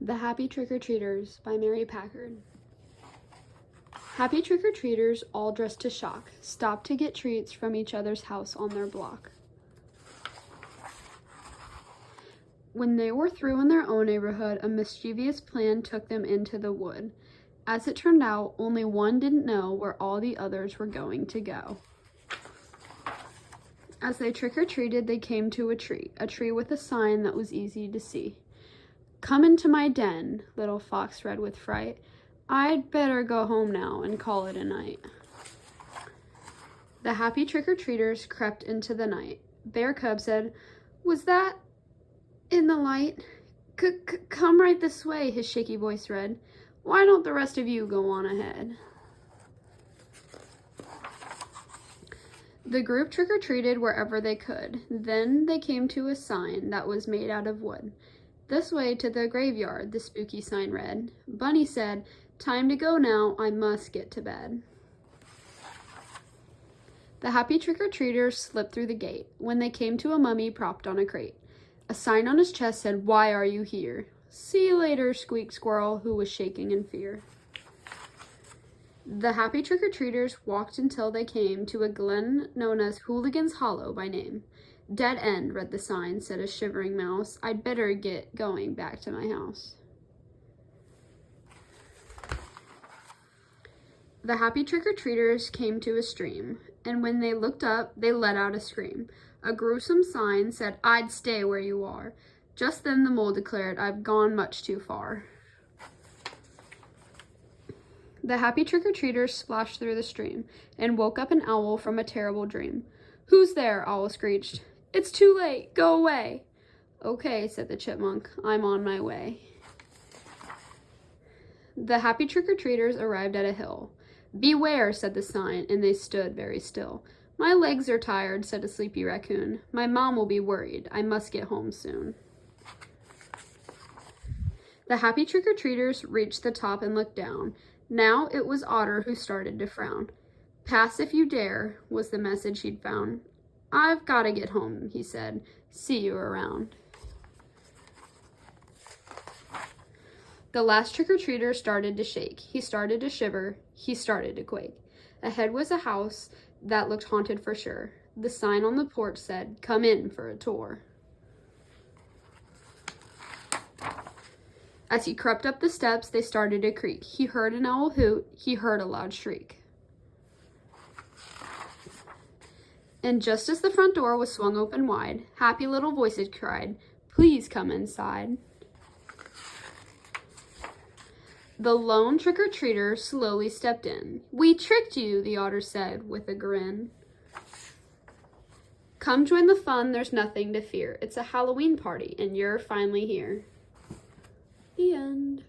The Happy Trick-or-Treaters by Mary Packard. Happy trick-or-treaters, all dressed to shock, stopped to get treats from each other's house on their block. When they were through in their own neighborhood, a mischievous plan took them into the wood. As it turned out, only one didn't know where all the others were going to go. As they trick-or-treated, they came to a tree with a sign that was easy to see. "Come into my den," little fox read with fright. "I'd better go home now and call it a night." The happy trick-or-treaters crept into the night. Bear Cub said, "Was that in the light? Come right this way," his shaky voice read. "Why don't the rest of you go on ahead?" The group trick-or-treated wherever they could. Then they came to a sign that was made out of wood. "This way to the graveyard," the spooky sign read. Bunny said, "Time to go now, I must get to bed." The happy trick-or-treaters slipped through the gate when they came to a mummy propped on a crate. A sign on his chest said, "Why are you here?" "See you later," squeaked Squirrel, who was shaking in fear. The happy trick-or-treaters walked until they came to a glen known as Hooligan's Hollow by name. "Dead end," read the sign, said a shivering mouse. "I'd better get going back to my house." The happy trick-or-treaters came to a stream, and when they looked up, they let out a scream. A gruesome sign said, "I'd stay where you are." Just then the mole declared, "I've gone much too far." The happy trick-or-treaters splashed through the stream and woke up an owl from a terrible dream. "Who's there?" Owl screeched. "It's too late. Go away." "Okay," said the chipmunk. "I'm on my way." The happy trick-or-treaters arrived at a hill. "Beware," said the sign, and they stood very still. "My legs are tired," said a sleepy raccoon. "My mom will be worried. I must get home soon." The happy trick-or-treaters reached the top and looked down. Now it was Otter who started to frown. "Pass if you dare," was the message he'd found. "I've got to get home," he said. "See you around." The last trick-or-treater started to shake. He started to shiver. He started to quake. Ahead was a house that looked haunted for sure. The sign on the porch said, "Come in for a tour." As he crept up the steps, they started to creak. He heard an owl hoot. He heard a loud shriek. And just as the front door was swung open wide, happy little voices cried, "Please come inside." The lone trick-or-treater slowly stepped in. "We tricked you," the otter said with a grin. "Come join the fun, there's nothing to fear. It's a Halloween party, and you're finally here." The end.